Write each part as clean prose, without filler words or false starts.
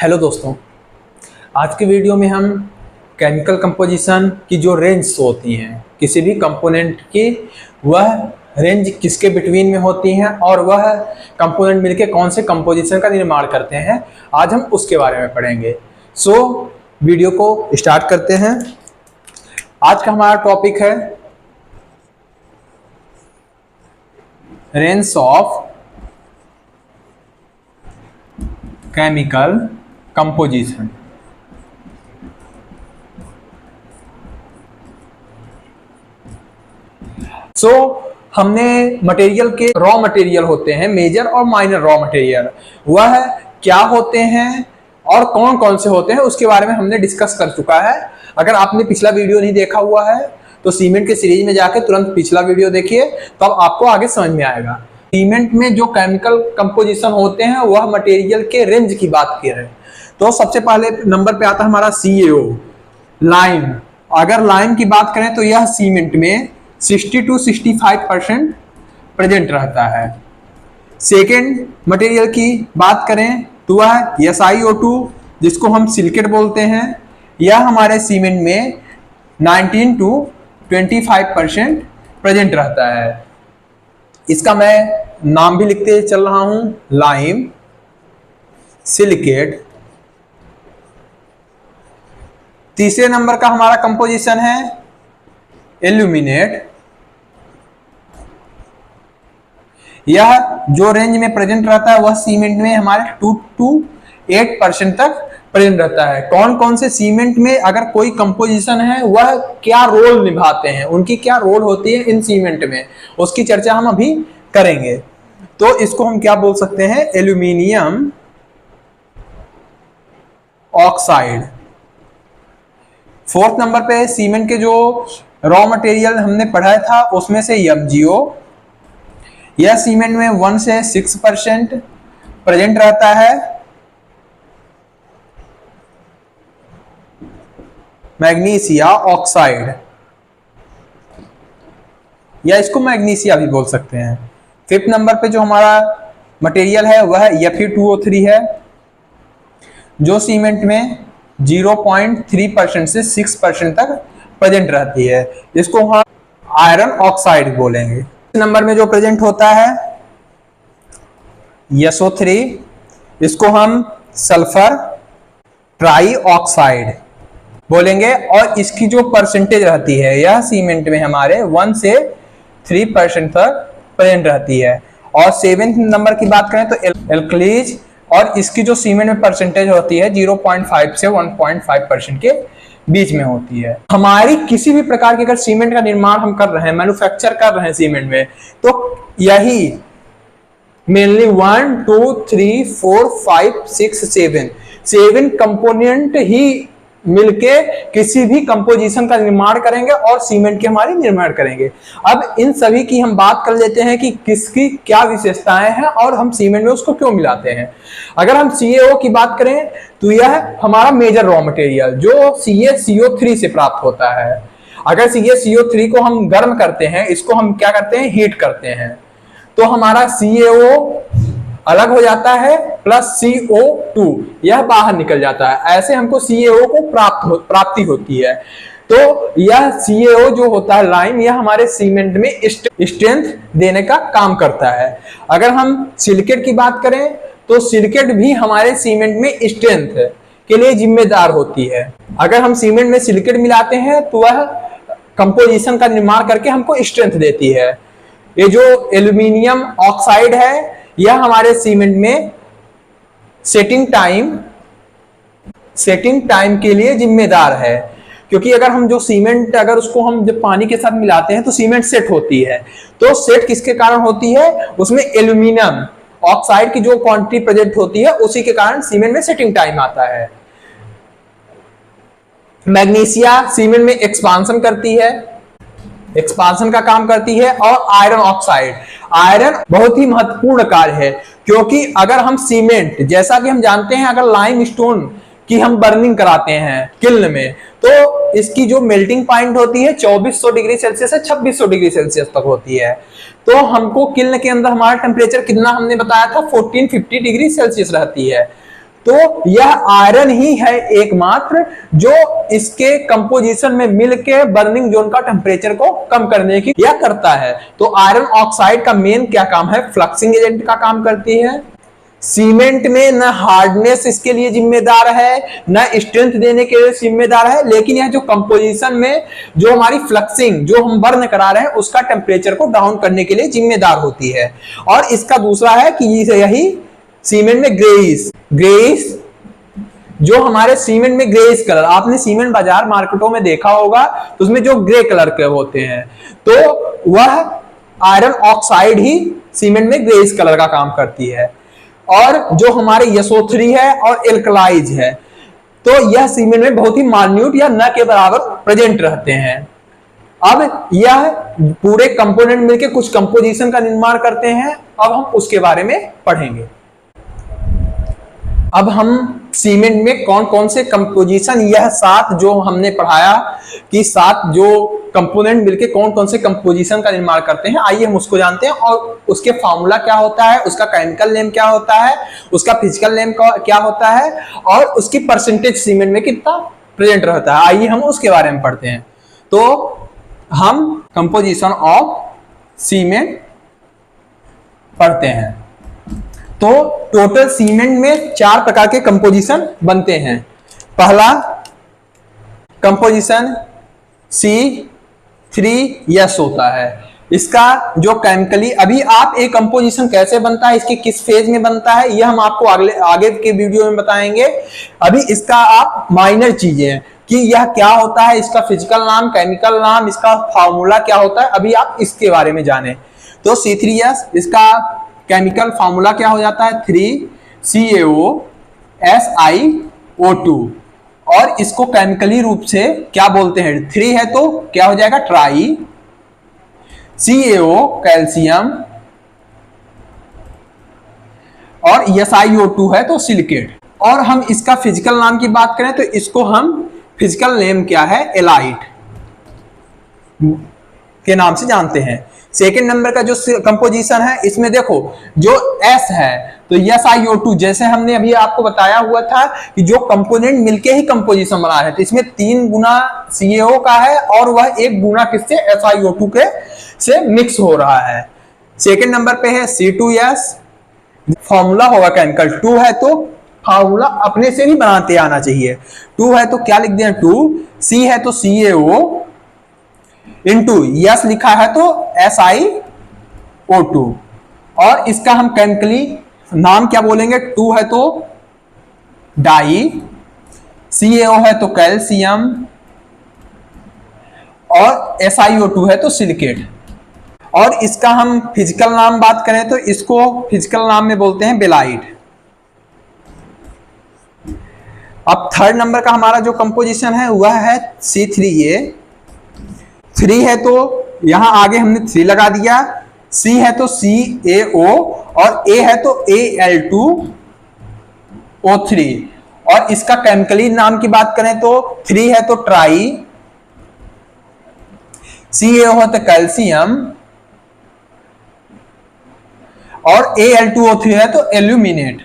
Hello दोस्तों, आज की वीडियो में हम केमिकल कंपोजिशन की जो रेंज होती हैं किसी भी कंपोनेंट की, वह रेंज किसके बिटवीन में होती हैं और वह कंपोनेंट मिलके कौन से कंपोजिशन का निर्माण करते हैं, आज हम उसके बारे में पढ़ेंगे। वीडियो को स्टार्ट करते हैं। आज का हमारा टॉपिक है रेंज ऑफ केमिकल कंपोजिशन। हमने मटेरियल के रॉ मटेरियल होते हैं, मेजर और माइनर रॉ मटेरियल, वह क्या होते हैं और कौन कौन से होते हैं उसके बारे में हमने डिस्कस कर चुका है। अगर आपने पिछला वीडियो नहीं देखा हुआ है तो सीमेंट के सीरीज में जाके तुरंत पिछला वीडियो देखिए, तो अब आपको आगे समझ में आएगा। सीमेंट में जो केमिकल कंपोजिशन होते हैं वह मटेरियल के रेंज की बात की है। तो सबसे पहले नंबर पे आता है हमारा CaO, लाइम। अगर लाइम की बात करें तो यह सीमेंट में 60 to 65% प्रेजेंट रहता है। सेकेंड मटेरियल की बात करें तो वह SiO2 जिसको हम सिलिकेट बोलते हैं, यह हमारे सीमेंट में 19 to 25% प्रेजेंट रहता है। इसका मैं नाम भी लिखते चल रहा हूं, लाइम, सिलिकेट। तीसरे नंबर का हमारा कंपोजिशन है एल्यूमिनेट। यह जो रेंज में प्रेजेंट रहता है वह सीमेंट में हमारे 2 to 8% तक प्रेजेंट रहता है। कौन कौन से सीमेंट में अगर कोई कंपोजिशन है वह क्या रोल निभाते हैं, उनकी क्या रोल होती है इन सीमेंट में, उसकी चर्चा हम अभी करेंगे। तो इसको हम क्या बोल सकते हैं, एल्यूमिनियम ऑक्साइड। फोर्थ नंबर पे सीमेंट के जो रॉ मटेरियल हमने पढ़ा था उसमें से MgO, यह सीमेंट में 1 से 6% प्रेजेंट रहता है। मैग्नीशिया ऑक्साइड, या इसको मैग्नीशिया भी बोल सकते हैं। फिफ्थ नंबर पे जो हमारा मटेरियल है वह Fe2O3 है, जो सीमेंट में 0.3% से 6% तक प्रेजेंट रहती है, जिसको हम आयरन ऑक्साइड बोलेंगे। नंबर में जो प्रेजेंट होता है SO3, इसको हम सल्फर ट्राई ऑक्साइड बोलेंगे, और इसकी जो परसेंटेज रहती है यह सीमेंट में हमारे 1 से 3% तक प्रेजेंट रहती है। और सेवेंथ नंबर की बात करें तो एल्कलीज, और इसकी जो सीमेंट में परसेंटेज होती है 0.5 से 1.5% के बीच में होती है। हमारी किसी भी प्रकार की अगर सीमेंट का निर्माण हम कर रहे हैं, मैन्युफैक्चर कर रहे हैं सीमेंट में, तो यही मेनली 1 2 3 4 5 6 7 कंपोनेंट ही मिलके किसी भी कंपोजिशन का निर्माण करेंगे और सीमेंट के हमारे निर्माण करेंगे। अब इन सभी की हम बात कर लेते हैं कि किसकी क्या विशेषताएं हैं और हम सीमेंट में उसको क्यों मिलाते हैं। अगर हम CaO की बात करें तो यह हमारा मेजर रॉ मटेरियल जो CaCO3 से प्राप्त होता है। अगर CaCO3 को हम गर्म करते हैं, इसको हम क्या करते हैं, हीट करते हैं, तो हमारा CaO अलग हो जाता है प्लस CO2 यह बाहर निकल जाता है। ऐसे हमको CaO को प्राप्ति होती है। तो यह CaO जो होता है लाइम, यह हमारे सीमेंट में स्ट्रेंथ देने का काम करता है। अगर हम सिलिकेट की बात करें तो सिलिकेट भी हमारे सीमेंट में स्ट्रेंथ के लिए जिम्मेदार होती है। अगर हम सीमेंट में सिलिकेट मिलाते हैं तो वह कंपोजिशन का निर्माण करके हमको स्ट्रेंथ देती है। ये जो एल्यूमिनियम ऑक्साइड है यह हमारे सीमेंट में सेटिंग टाइम के लिए जिम्मेदार है, क्योंकि अगर हम जो सीमेंट अगर उसको हम जब पानी के साथ मिलाते हैं तो सीमेंट सेट होती है। तो सेट किसके कारण होती है, उसमें एल्यूमिनियम ऑक्साइड की जो क्वांटिटी प्रेजेंट होती है उसी के कारण सीमेंट में सेटिंग टाइम आता है। मैग्नीशिया सीमेंट में एक्सपांशन करती है, एक्सपांशन का काम करती है। और आयरन ऑक्साइड, आयरन बहुत ही महत्वपूर्ण कार्य है, क्योंकि अगर हम सीमेंट, जैसा कि हम जानते हैं अगर लाइम स्टोन की हम बर्निंग कराते हैं किल्न में, तो इसकी जो मेल्टिंग पॉइंट होती है 2400 डिग्री सेल्सियस से 2600 डिग्री सेल्सियस तक होती है। तो हमको किल्न के अंदर हमारा टेम्परेचर कितना हमने बताया था, 1450 डिग्री सेल्सियस रहती है। तो यह आयरन ही है एकमात्र जो इसके कंपोजिशन में मिलके बर्निंग जोन का टेम्परेचर को कम करने की यह करता है। तो आयरन ऑक्साइड का मेन क्या काम है? फ्लक्सिंग एजेंट का काम करती है। सीमेंट में न हार्डनेस इसके लिए जिम्मेदार है, न स्ट्रेंथ देने के लिए जिम्मेदार है, लेकिन यह जो कंपोजिशन में जो हमारी फ्लक्सिंग जो हम बर्न करा रहे हैं उसका टेम्परेचर को डाउन करने के लिए जिम्मेदार होती है। और इसका दूसरा है कि यही सीमेंट में ग्रेइश जो हमारे सीमेंट में ग्रेइश कलर, आपने सीमेंट बाजार मार्केटों में देखा होगा तो उसमें जो ग्रे कलर के होते हैं तो वह आयरन ऑक्साइड ही सीमेंट में ग्रेइश कलर का काम करती है। और जो हमारे SO3 है और एल्कलाइज है तो यह सीमेंट में बहुत ही माइन्यूट या न के बराबर प्रेजेंट रहते हैं। अब यह पूरे कंपोनेंट मिलकर कुछ कंपोजिशन का निर्माण करते हैं, अब हम उसके बारे में पढ़ेंगे। अब हम सीमेंट में कौन कौन से कंपोजिशन, यह 7 जो हमने पढ़ाया कि 7 जो कंपोनेंट मिलके कौन कौन से कंपोजिशन का निर्माण करते हैं, आइए हम उसको जानते हैं। और उसके फार्मूला क्या होता है, उसका केमिकल नेम क्या होता है, उसका फिजिकल नेम क्या होता है और उसकी परसेंटेज सीमेंट में कितना प्रेजेंट रहता है, आइए हम उसके बारे में पढ़ते हैं। तो हम कंपोजिशन ऑफ सीमेंट पढ़ते हैं। तो टोटल सीमेंट में 4 प्रकार के कंपोजिशन बनते हैं। पहला कंपोजिशन C3S होता है। इसका जो केमिकली, अभी आप एक कंपोजिशन कैसे बनता है, इसके किस फेज में बनता है, यह हम आपको आगे के वीडियो में बताएंगे। अभी इसका आप माइनर चीजें हैं कि यह क्या होता है, इसका फिजिकल नाम, केमिकल नाम, इसका फॉर्मूला क्या होता है, अभी आप इसके बारे में जाने। तो C3S, इसका केमिकल फार्मूला क्या हो जाता है 3CaOSiO2 और इसको केमिकली रूप से क्या बोलते हैं, 3 है तो क्या हो जाएगा ट्राई, CaO कैल्शियम और SiO2 है तो सिलिकेट। और हम इसका फिजिकल नाम की बात करें तो इसको हम फिजिकल नेम क्या है एलाइट के नाम से जानते हैं। सेकेंड नंबर का जो कंपोजिशन है इसमें देखो जो S है तो SiO2, जैसे हमने अभी आपको बताया हुआ था कि जो कंपोनेंट मिलके ही कंपोजिशन बना है तो इसमें 3 गुना CaO का है और वह 1 गुना किससे SiO2 के से मिक्स हो रहा है। सेकेंड नंबर पे है C2S, फॉर्मूला होगा केमिकल, 2 है तो फॉर्मूला अपने से भी बनाते आना चाहिए। 2 है तो क्या लिख दिया 2, C है तो CaO इंटू S लिखा है तो SiO2 और इसका हम केमिकली नाम क्या बोलेंगे, 2 है तो डाई, CaO है तो कैल्शियम और SiO2 है तो सिलिकेट। और इसका हम फिजिकल नाम बात करें तो इसको फिजिकल नाम में बोलते हैं बेलाइट। अब थर्ड नंबर का हमारा जो कंपोजिशन है वह है C3A। 3 है तो यहां आगे हमने 3 लगा दिया, C है तो CaO और A है तो Al2O3 और इसका केमिकली नाम की बात करें तो 3 है तो ट्राई, CaO है तो कैल्शियम और Al2O3 है तो एल्यूमिनेट।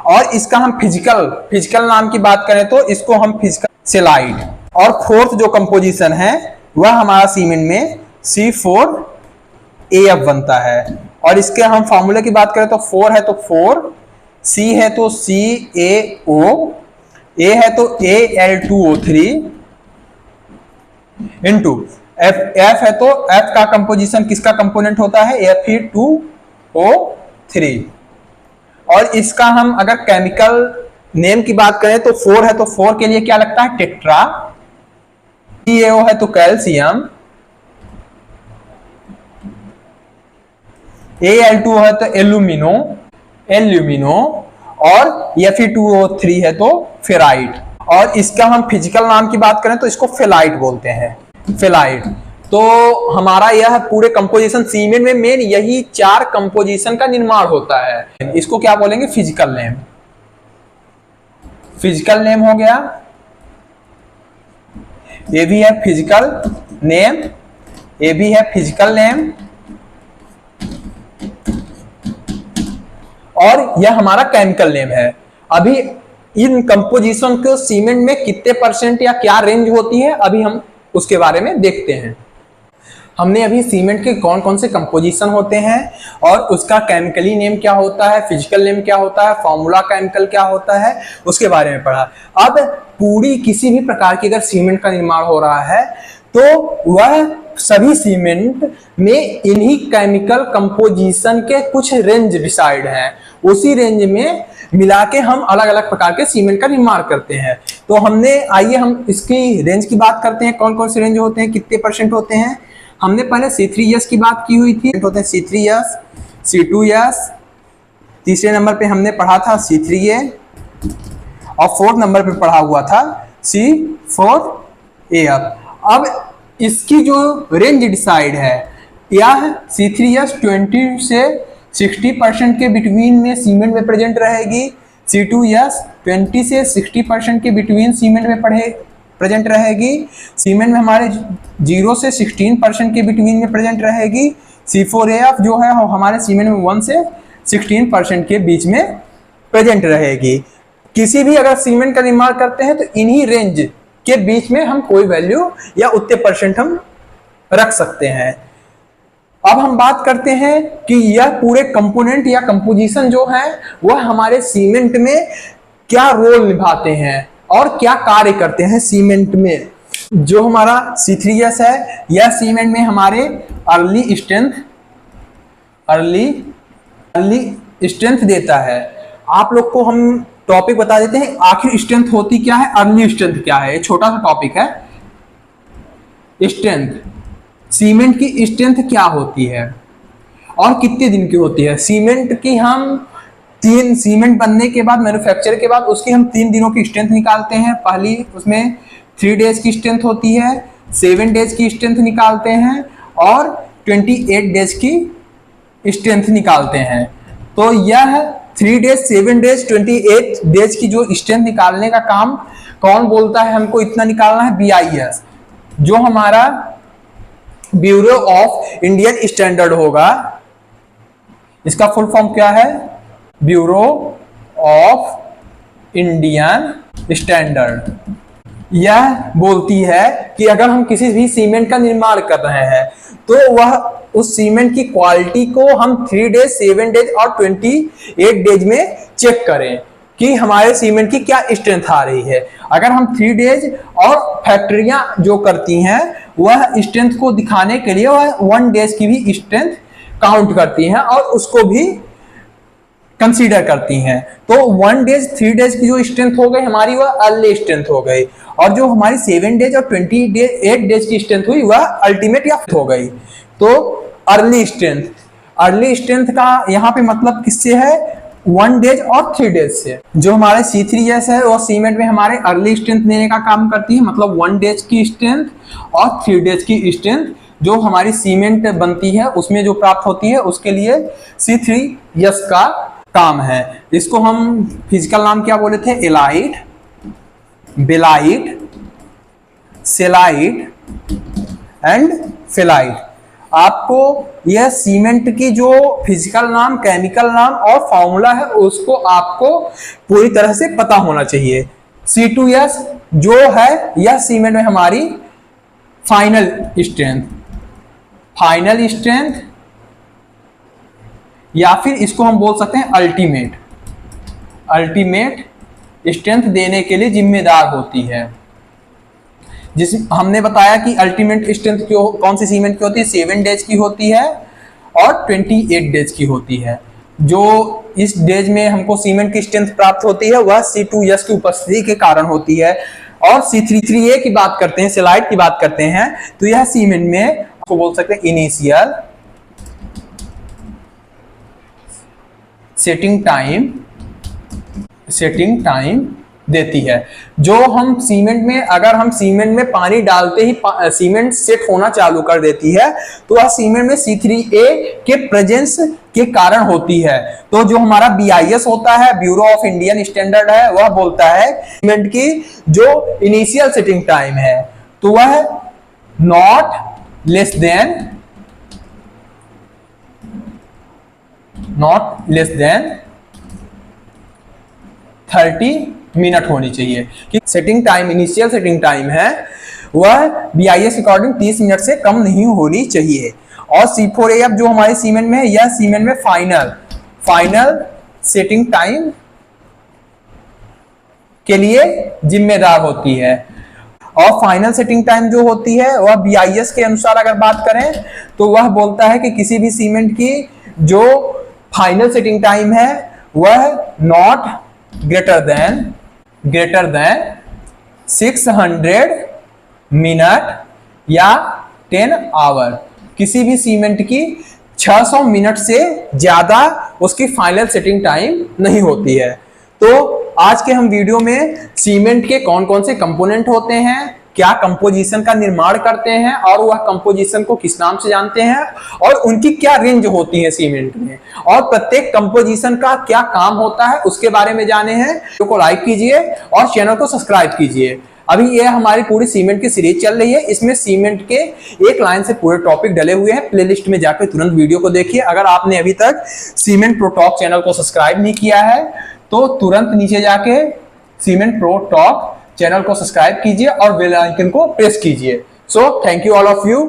और इसका हम फिजिकल नाम की बात करें तो इसको हम फिजिकल सेलाइड। और फोर्थ जो कंपोजिशन है वह हमारा सीमेंट में C4AF बनता है और इसके हम फार्मूले की बात करें तो 4 है तो 4, C है तो CaO, A है तो Al2O3 इंटू F है तो F का कंपोजिशन किसका कंपोनेंट होता है Fe2O3। और इसका हम अगर केमिकल नेम की बात करें तो 4 है तो 4 के लिए क्या लगता है टेट्रा, CaO है तो कैल्शियम, Al2 है तो एल्यूमिनो और Fe2O3 है तो फेराइट। और इसका हम फिजिकल नाम की बात करें तो इसको फेलाइट बोलते हैं, फेलाइट। तो हमारा यह पूरे कंपोजिशन सीमेंट में मेन यही 4 कंपोजिशन का निर्माण होता है। इसको क्या बोलेंगे फिजिकल नेम। फिजिकल नेम हो गया, ये भी है फिजिकल नेम, ये भी है फिजिकल नेम और यह हमारा केमिकल नेम है। अभी इन कंपोजिशन को सीमेंट में कितने परसेंट या क्या रेंज होती है, अभी हम उसके बारे में देखते हैं। हमने अभी सीमेंट के कौन कौन से कंपोजिशन होते हैं और उसका केमिकली नेम क्या होता है, फिजिकल नेम क्या होता है, फॉर्मूला केमिकल क्या होता है, उसके बारे में पढ़ा। अब पूरी किसी भी प्रकार की अगर सीमेंट का निर्माण हो रहा है तो वह सभी सीमेंट में इन्हीं केमिकल कंपोजिशन के कुछ रेंज डिसाइड हैं, उसी रेंज में मिला के हम अलग अलग प्रकार के सीमेंट का निर्माण करते हैं। तो हमने, आइए हम इसकी रेंज की बात करते हैं, कौन कौन से रेंज होते हैं, कितने परसेंट होते हैं। हमने पहले C3S की बात की हुई थी, होते हैं C3S, C2S, तीसरे नंबर पे हमने पढ़ा था C3A और फोर्थ नंबर पे पढ़ा हुआ था C4AF। अब इसकी जो रेंज डिसाइड है, यह C3S 20 से 60% के बिटवीन में सीमेंट में प्रेजेंट रहेगी, C2S 20 से 60% के बिटवीन सीमेंट में प्रेजेंट रहेगी, सीमेंट में हमारे 0 से 16% के बिटवीन में प्रेजेंट रहेगी, C4AF जो है हमारे सीमेंट में 1 से 16% के बीच में प्रेजेंट रहेगी। किसी भी अगर सीमेंट का निर्माण करते हैं तो इन्हीं रेंज के बीच में हम कोई वैल्यू या उतने परसेंट हम रख सकते हैं। अब हम बात करते हैं कि यह पूरे कंपोनेंट या कंपोजिशन जो है वह हमारे सीमेंट में क्या रोल निभाते हैं और क्या कार्य करते हैं सीमेंट में। जो हमारा C3S है, यह सीमेंट में हमारे अर्ली स्ट्रेंथ देता है। आप लोग को हम टॉपिक बता देते हैं, आखिर स्ट्रेंथ होती क्या है, अर्ली स्ट्रेंथ क्या है, छोटा सा टॉपिक है। स्ट्रेंथ, सीमेंट की स्ट्रेंथ क्या होती है और कितने दिन की होती है। सीमेंट की हम सीमेंट बनने के बाद, मैन्युफैक्चर के बाद उसकी हम 3 दिनों की स्ट्रेंथ निकालते हैं। पहली उसमें 3 डेज की स्ट्रेंथ होती है, 7 डेज की स्ट्रेंथ निकालते हैं और 28 डेज की स्ट्रेंथ निकालते हैं। तो यह 3 डेज, 7 डेज, 28 डेज की जो स्ट्रेंथ निकालने का काम कौन बोलता है, हमको इतना निकालना है, BIS, जो हमारा ब्यूरो ऑफ इंडियन स्टैंडर्ड होगा। इसका फुल फॉर्म क्या है, ब्यूरो ऑफ इंडियन स्टैंडर्ड। यह बोलती है कि अगर हम किसी भी सीमेंट का निर्माण कर रहे हैं तो वह उस सीमेंट की क्वालिटी को हम 3 डेज, 7 डेज और 28 डेज में चेक करें कि हमारे सीमेंट की क्या स्ट्रेंथ आ रही है। अगर हम 3 डेज, और फैक्ट्रियां जो करती हैं वह स्ट्रेंथ को दिखाने के लिए वह 1 डेज की भी स्ट्रेंथ काउंट करती हैं और उसको भी कंसीडर करती हैं। तो 1 डेज, 3 डेज की जो स्ट्रेंथ हो गई हमारी वह अर्ली स्ट्रेंथ हो गई, और जो हमारी 7 डेज और 28 डेज की स्ट्रेंथ हुई वह अल्टीमेट या हो गई। तो अर्ली स्ट्रेंथ का यहाँ पे मतलब किससे है, 1 डेज और 3 डेज से। जो हमारे C3S है वो सीमेंट में हमारे अर्ली स्ट्रेंथ देने का काम करती है, मतलब 1 डेज की स्ट्रेंथ और 3 डेज की स्ट्रेंथ जो हमारी सीमेंट बनती है उसमें जो प्राप्त होती है उसके लिए C3S का काम है। इसको हम फिजिकल नाम क्या बोले थे, एलाइट, बेलाइट, सेलाइट एंड फेलाइट। आपको यह सीमेंट की जो फिजिकल नाम, केमिकल नाम और फॉर्मूला है उसको आपको पूरी तरह से पता होना चाहिए। C2S जो है यह सीमेंट में हमारी फाइनल स्ट्रेंथ या फिर इसको हम बोल सकते हैं अल्टीमेट स्ट्रेंथ देने के लिए जिम्मेदार होती है। जिस हमने बताया कि अल्टीमेट स्ट्रेंथ कौन सी सीमेंट की होती है, 7 डेज की होती है और 28 डेज की होती है। जो इस डेज में हमको सीमेंट की स्ट्रेंथ प्राप्त होती है वह C2S की उपस्थिति के कारण होती है। और C3A की बात करते हैं, सेलाइट की बात करते हैं, तो यह सीमेंट में आपको बोल सकते हैं इनिशियल सेटिंग टाइम देती है। जो हम सीमेंट में, अगर हम सीमेंट में पानी डालते ही सीमेंट सेट होना चालू कर देती है तो वह सीमेंट में C3A के प्रेजेंस के कारण होती है। तो जो हमारा BIS होता है, ब्यूरो ऑफ इंडियन स्टैंडर्ड है, वह बोलता है सीमेंट की जो इनिशियल सेटिंग टाइम है तो वह नॉट लेस देन 30 मिनट होनी चाहिए। कि setting time, initial setting time है वह BIS अकॉर्डिंग 30 मिनट से कम नहीं होनी चाहिए। और C4AF जो हमारे सीमेंट में है, यह सीमेंट में फाइनल सेटिंग टाइम के लिए जिम्मेदार होती है। और फाइनल सेटिंग टाइम जो होती है वह BIS के अनुसार अगर बात करें तो वह बोलता है कि किसी भी सीमेंट की जो फाइनल सेटिंग टाइम है वह नॉट ग्रेटर देन 600 मिनट या 10 आवर। किसी भी सीमेंट की 600 मिनट से ज्यादा उसकी फाइनल सेटिंग टाइम नहीं होती है। तो आज के हम वीडियो में सीमेंट के कौन कौन से कंपोनेंट होते हैं, क्या कंपोजिशन का निर्माण करते हैं और वह कंपोजिशन को किस नाम से जानते हैं और उनकी क्या रेंज होती है सीमेंट में, और प्रत्येक कंपोजिशन का क्या काम होता है उसके बारे में जाने हैं। वीडियो को लाइक कीजिए और चैनल को सब्सक्राइब कीजिए। अभी ये हमारी पूरी सीमेंट की सीरीज चल रही है, इसमें सीमेंट के एक लाइन से पूरे टॉपिक डले हुए हैं। प्लेलिस्ट में जाकर तुरंत वीडियो को देखिए। अगर आपने अभी तक सीमेंट प्रो टॉक चैनल को सब्सक्राइब नहीं किया है तो तुरंत नीचे जाके सीमेंट प्रो टॉक चैनल को सब्सक्राइब कीजिए और बेल आइकन को प्रेस कीजिए। So thank you all of you.